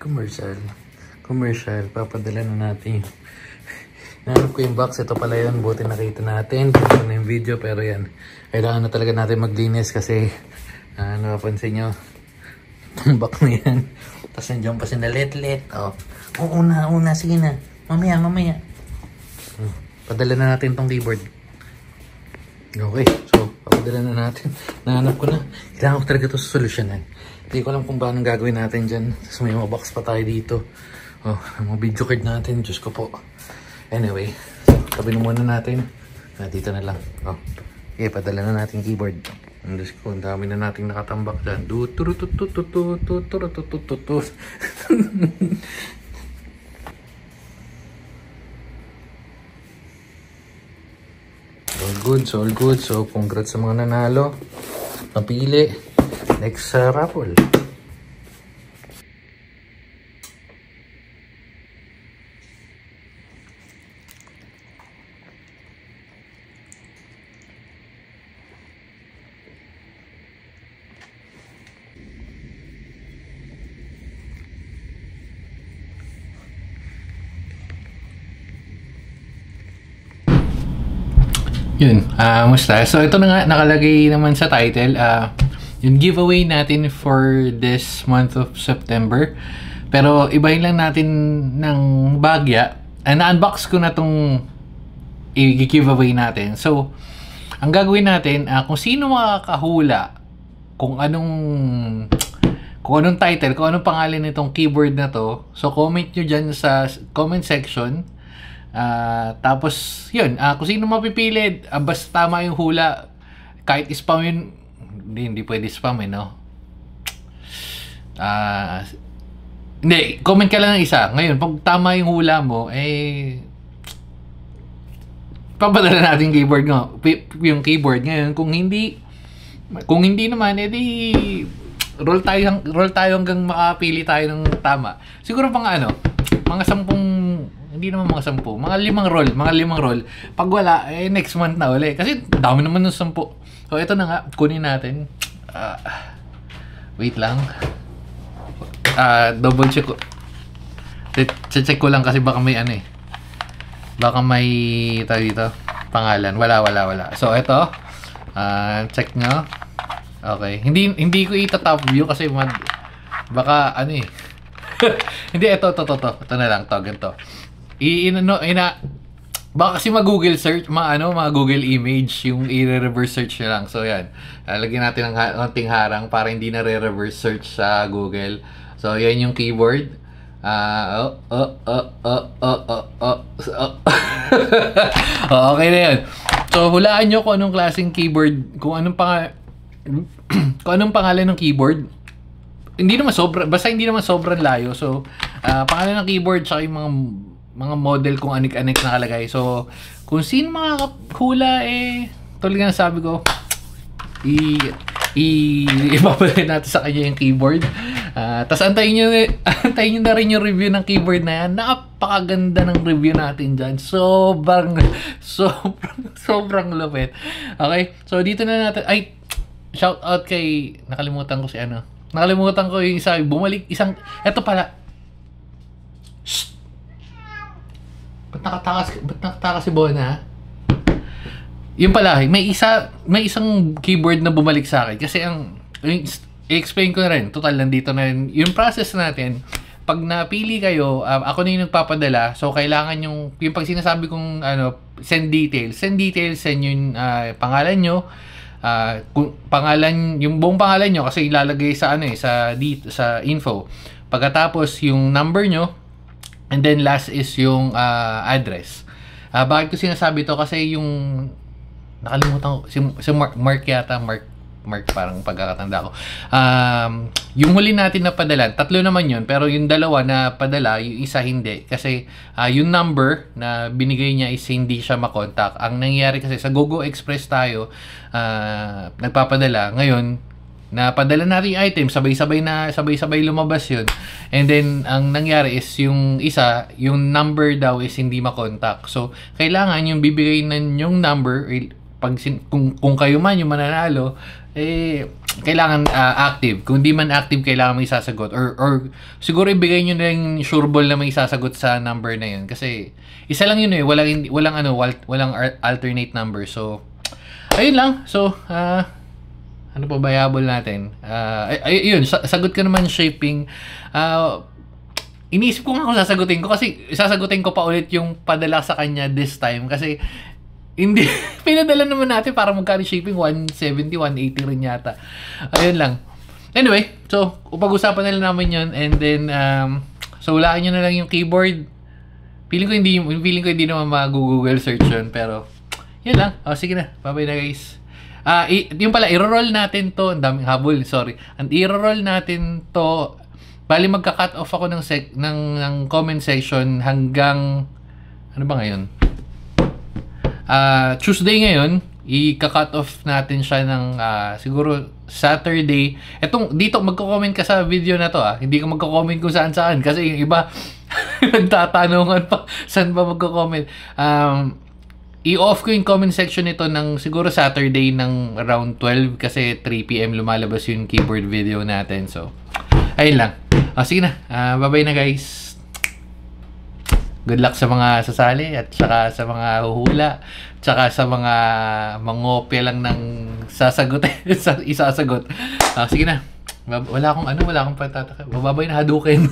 Commercial. Commercial. Papadala na natin. Nahanap ko yung box. Ito pala yun. Buti nakita natin. Ito na yung video. Pero yan. Kailangan na talaga natin maglinis kasi napapansin nyo. Itong box na yan. Tapos nandiyan pa sinalet-let. Oh. Una. Sige na. Mamaya. Padala na natin tong keyboard. Okay. So, papadala na natin. Nahanap ko na. Kailangan ko talaga ito sa solusyonan. Hindi ko alam kung paano gagawin natin dyan. Tapos may mga box pa tayo dito. Oh, mga video card natin. Diyos ko po. Anyway. So, tabi na muna natin. Dito na lang. Oh. Okay, padala na natin keyboard. Diyos ko, ang dami na nating nakatambak dyan. All good. So, congrats sa mga nanalo. Napili. Next raffle. Yun, musta? So ito na nga, nakalagay naman sa title, yung giveaway natin for this month of September. Pero ibahin lang natin ng bagya. Na-unbox ko na tong i-giveaway natin. So, ang gagawin natin, kung sino makakahula, kung anong title, kung anong pangalan nitong keyboard na to, so comment nyo dyan sa comment section. Tapos yun, kung sino mapipili, basta tama yung hula, kahit spam yun, hindi pwede spam no? Hindi, comment ka lang ng isa. Ngayon, pag tama yung hula mo, papadala natin keyboard yung keyboard. Ngayon, kung hindi naman, roll tayo hanggang makapili tayo ng tama. Siguro mga hindi naman mga 10, mga 5 roll. Pag wala, next month na uli. Kasi dami naman ng 10. So, ito na nga, kunin natin. Wait lang. Double check ko. Check ko lang kasi baka may baka may tayo dito. Pangalan. Wala. So, ito. Check nyo. Okay. Hindi ko ita-top view kasi baka hindi, ito. Ito na lang. Ganito. Baka kasi mag-Google search, mga Google image, yung i-reverse search nyo lang. So, yan. Lagyan natin ng konting harang para hindi na re-reverse search sa Google. So, yan yung keyboard. Okay na yan. So, hulaan nyo kung anong klaseng keyboard, kung anong pangalan ng keyboard. Basta hindi naman sobrang layo. So, pangalan ng keyboard, tsaka yung mga model kung anik-anik nakalagay. So, kung sino makakahula, tulad nga sabi ko, ipapadala natin sa kanya yung keyboard. Tapos antayin nyo na rin yung review ng keyboard na yan. Napakaganda ng review natin dyan. Sobrang lupit. Okay? So, dito na natin, shout out kay, nakalimutan ko yung isa, eto pala. Shh! Ba't nakatakas si Bona? Yung pala, may isang keyboard na bumalik sa akin. Kasi i-explain ko na rin. Total, nandito na rin. Yung process natin, pag napili kayo, ako na yung nagpapadala. So, kailangan yung pag sinasabi kong send details, send yung pangalan nyo. Yung buong pangalan nyo kasi ilalagay sa sa info. Pagkatapos, yung number nyo. And then last is yung address. Bakit ko sinasabi to? Kasi yung nakalimutan ko si Mark yata, Mark parang pagkakatanda ko. Yung huli natin na padala, 3 naman yun, pero yung 2 na padala, yung isa hindi. Kasi yung number na binigay niya is hindi siya makontak. Ang nangyayari kasi sa GoGo Express tayo, nagpapadala. Ngayon, napadala natin yung item, sabay-sabay lumabas yun. And then, ang nangyari is yung isa, yung number daw is hindi makontak. So, kailangan yung bibigay na yung number, kung kayo man yung mananalo, kailangan active. Kung di man active, kailangan may sasagot. Or siguro ibigay nyo na yung sureball na may sasagot sa number na yun. Kasi isa lang yun eh. Walang alternate number. So, ayun lang. So, ano pa viable natin? Ayun, sagot ko naman shipping. Iniisip ko nga kung sasagutin ko kasi sasagutin ko pa ulit yung padala sa kanya this time kasi hindi pinadala naman natin para magkano shipping 170, 180 rin yata. Ayun lang. Anyway, so pag-usapan na lang namin 'yon and then so hulaan niyo na lang yung keyboard. Feeling ko hindi naman mag-Google search 'yun pero yun lang. Sige na. Bye-bye na guys. Yung pala i-roll natin 'to. Ang daming habol, sorry. And i-roll natin 'to. Bali magka-cut off ako ng comment section hanggang ano ba ngayon? Tuesday ngayon, i-cut off natin siya ng siguro Saturday. Dito magko-comment ka sa video na to Hindi ka magko-comment kung saan-saan kasi yung iba nagtatanungan pa saan ba magko-comment. I-off ko yung comment section nito ng siguro Saturday ng around 12 kasi 3 PM lumalabas yung keyboard video natin. So, ayun lang. Sige na. Bye-bye na guys. Good luck sa mga sasali at saka sa mga huhula, saka sa mga mangopya lang ng isasagot. Sige na. Wala akong patataka. Bababay na Hadouken.